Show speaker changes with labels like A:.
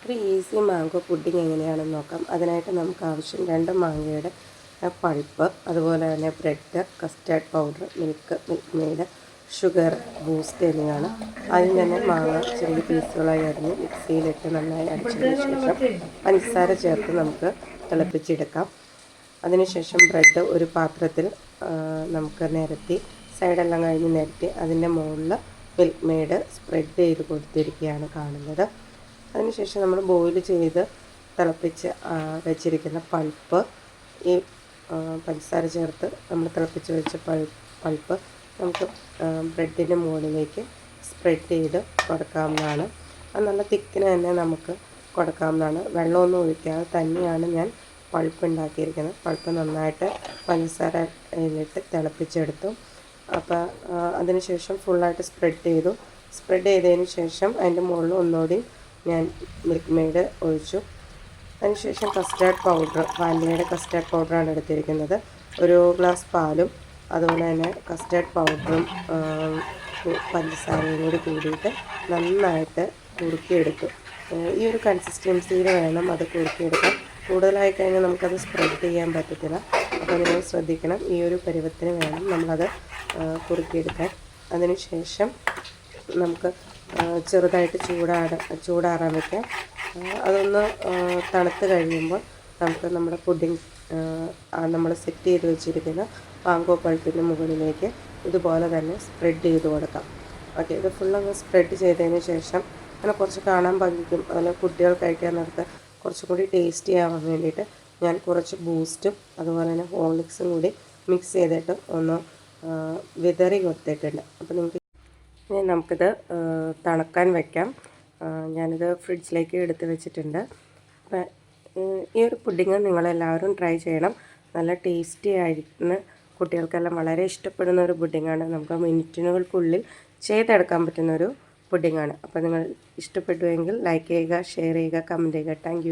A: ഒരു easy mango pudding എങ്ങനെയാണെന്ന് നോക്കാം. അതിനായിട്ട് നമുക്ക് ആവശ്യം 2 മാങ്ങയുടെ പൾപ്പ്, അതുപോലെ തന്നെ bread, custard powder, milk made, sugar, boost എന്നിവയാണ്. ആദ്യം തന്നെ മാങ്ങ ചെറിയ പീസുകളായി അരിഞ്ഞ് മിക്സിയിലിട്ട് നന്നായി അടിച്ചതിന് ശേഷം പഞ്ചസാര ചേർത്ത് നമുക്ക് തിളപ്പിച്ചെടുക്കാം. അതിനുശേഷം ബ്രെഡ് ഒരു പാത്രത്തിൽ നമുക്ക് നിരത്തി, സൈഡെല്ലാം കഴിഞ്ഞ് നിരത്തി അതിൻ്റെ മുകളിൽ മിൽക്ക് മെയ്ഡ് സ്പ്രെഡ് ചെയ്ത് കൊടുത്തിരിക്കുകയാണ് കാണുന്നത്. അതിനുശേഷം നമ്മൾ ബോയിൽ ചെയ്ത് തിളപ്പിച്ച് വെച്ചിരിക്കുന്ന പൾപ്പ് ഈ പഞ്ചസാര ചേർത്ത് നമ്മൾ തിളപ്പിച്ച് വെച്ച പൾപ്പ് നമുക്ക് ബ്രെഡിൻ്റെ മുകളിലേക്ക് സ്പ്രെഡ് ചെയ്ത് കൊടുക്കാവുന്നതാണ്. അത് നല്ല തിക്കിന് തന്നെ നമുക്ക് കൊടുക്കാവുന്നതാണ്. വെള്ളമൊന്നും ഒഴിക്കാതെ തന്നെയാണ് ഞാൻ പൾപ്പ് ഉണ്ടാക്കിയിരിക്കുന്നത്. പൾപ്പ് നന്നായിട്ട് പഞ്ചസാരയിലിട്ട് തിളപ്പിച്ചെടുത്തു. അപ്പോൾ അതിനുശേഷം ഫുള്ളായിട്ട് സ്പ്രെഡ് ചെയ്തതിന് ശേഷം അതിൻ്റെ മുകളിൽ ഒന്നുകൂടി ഞാൻ മിൽക്ക് മെയ്ഡ് ഒഴിച്ചു. അതിനുശേഷം കസ്റ്റാർഡ് പൗഡർ, വാനിലയുടെ കസ്റ്റാർഡ് പൗഡറാണ് എടുത്തിരിക്കുന്നത്. ഒരു ഗ്ലാസ് പാലും അതുപോലെ തന്നെ കസ്റ്റാർഡ് പൗഡറും പഞ്ചസാരയും കൂടി കൂടിയിട്ട് നന്നായിട്ട് കുറുക്കിയെടുത്തു. ഈ ഒരു കൺസിസ്റ്റൻസിയിൽ വേണം അത് കുറുക്കിയെടുക്കാൻ. കൂടുതലായി കഴിഞ്ഞാൽ നമുക്കത് സ്പ്രെഡ് ചെയ്യാൻ പറ്റത്തില്ല. അപ്പോൾ നിങ്ങൾ ശ്രദ്ധിക്കണം, ഈ ഒരു പരുവത്തിന് വേണം നമ്മളത് കുറുക്കിയെടുക്കാൻ. അതിനുശേഷം നമുക്ക് ചെറുതായിട്ട് ചൂടാറാൻ വയ്ക്കാം. അതൊന്ന് തണുത്ത് കഴിയുമ്പോൾ നമുക്ക് നമ്മുടെ പുഡിംഗ് നമ്മൾ സെറ്റ് ചെയ്ത് വെച്ചിരിക്കുന്ന മാംഗോ പൾപ്പിൻ്റെ മുകളിലേക്ക് ഇതുപോലെ തന്നെ സ്പ്രെഡ് ചെയ്ത് കൊടുക്കാം. ഓക്കെ, ഇത് ഫുള്ളൊന്ന് സ്പ്രെഡ് ചെയ്തതിന് ശേഷം അങ്ങനെ കുറച്ച് കാണാൻ ഭംഗിക്കും, അതുപോലെ കുട്ടികൾ കഴിക്കാൻ നേരത്ത് കുറച്ചും കൂടി ടേസ്റ്റി ആവാൻ വേണ്ടിയിട്ട് ഞാൻ കുറച്ച് ബൂസ്റ്റും അതുപോലെ തന്നെ ഹോർലിക്സും കൂടി മിക്സ് ചെയ്തിട്ട് ഒന്ന് വിതറി കൊടുത്തിട്ടുണ്ട്. അപ്പോൾ ഇനി നമുക്കിത് തണുക്കാൻ വയ്ക്കാം. ഞാനിത് ഫ്രിഡ്ജിലേക്ക് എടുത്ത് വെച്ചിട്ടുണ്ട്. അപ്പം ഈ ഒരു പുഡിങ് നിങ്ങളെല്ലാവരും ട്രൈ ചെയ്യണം. നല്ല ടേസ്റ്റി ആയിട്ട് കുട്ടികൾക്കെല്ലാം വളരെ ഇഷ്ടപ്പെടുന്ന ഒരു പുഡിങ്ങാണ്. നമുക്ക് മിനിറ്റുകൾക്കുള്ളിൽ ചെയ്തെടുക്കാൻ പറ്റുന്നൊരു പുഡിങ്ങാണ്. അപ്പോൾ നിങ്ങൾ ഇഷ്ടപ്പെട്ടുവെങ്കിൽ ലൈക്ക് ചെയ്യുക, ഷെയർ ചെയ്യുക, കമൻറ്റ് ചെയ്യുക. താങ്ക്